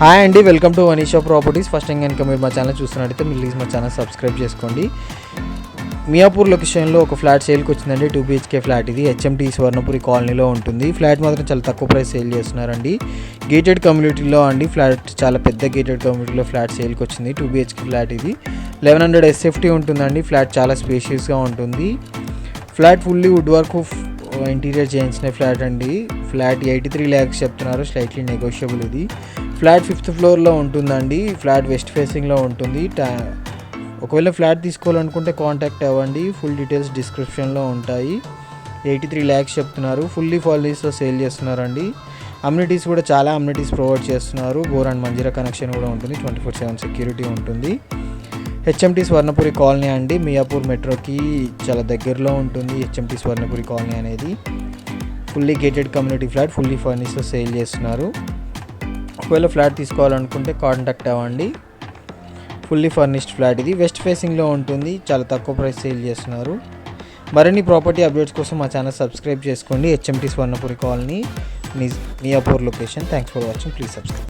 Hi అండి, welcome to Manisha properties. First time కనుక మీరు మా ఛానల్ చూస్తున్నట్టయితే ప్లీజ్ మా ఛానల్ సబ్స్క్రైబ్ చేసుకోండి. మియాపూర్ లొకేషన్లో ఒక ఫ్లాట్ సేల్కి వచ్చిందండి. 2 BHK ఫ్లాట్ ఇది. HMT స్వర్ణపురి కాలనీలో ఉంటుంది. ఫ్లాట్ మాత్రం చాలా తక్కువ ప్రైస్ సేల్ చేస్తున్నారండి. గేటెడ్ కమ్యూనిటీలో అండి ఫ్లాట్, చాలా పెద్ద గేటెడ్ కమ్యూనిటీలో ఫ్లాట్ సేల్కి వచ్చింది. 2 BHK ఫ్లాట్ ఇది. 1100 SFT ఉంటుందండి. ఫ్లాట్ చాలా స్పేషియస్గా ఉంటుంది. Flat fully wood work interior చేయించిన ఫ్లాట్ అండి. ఫ్లాట్ 83 lakhs చెప్తున్నారు, స్లైట్లీ నెగోషియబుల్. ఇది ఫ్లాట్ 5th ఫ్లోర్లో ఉంటుందండి. ఫ్లాట్ వెస్ట్ ఫేసింగ్లో ఉంటుంది. ఒకవేళ ఫ్లాట్ తీసుకోవాలనుకుంటే కాంటాక్ట్ అవ్వండి. ఫుల్ డీటెయిల్స్ డిస్క్రిప్షన్లో ఉంటాయి. 83 lakhs చెప్తున్నారు. ఫుల్లీ ఫర్నిష్డ్తో సేల్ చేస్తున్నారండి. అమ్యూనిటీస్ కూడా చాలా అమ్యూనిటీస్ ప్రొవైడ్ చేస్తున్నారు. బోర్ అండ్ మంజీరా కనెక్షన్ కూడా ఉంటుంది. 24/7 సెక్యూరిటీ ఉంటుంది. HMT స్వర్ణపురి కాలనీ అండి. మియాపూర్ మెట్రోకి చాలా దగ్గరలో ఉంటుంది HMT స్వర్ణపురి కాలనీ అనేది. Fully gated community flat, fully ఫర్నిష్డ్తో సేల్ చేస్తున్నారు. ఒకవేళ ఫ్లాట్ తీసుకోవాలనుకుంటే కాంటాక్ట్ అవ్వండి. ఫుల్లీ ఫర్నిష్డ్ ఫ్లాట్ ఇది. వెస్ట్ ఫేసింగ్లో ఉంటుంది. చాలా తక్కువ ప్రైస్ సేల్ చేస్తున్నారు. మరిన్ని ప్రాపర్టీ అప్డేట్స్ కోసం మా ఛానల్ సబ్స్క్రైబ్ చేసుకోండి. HMT Swarnapuri colony, Miyapur location. Thanks for watching. Please subscribe.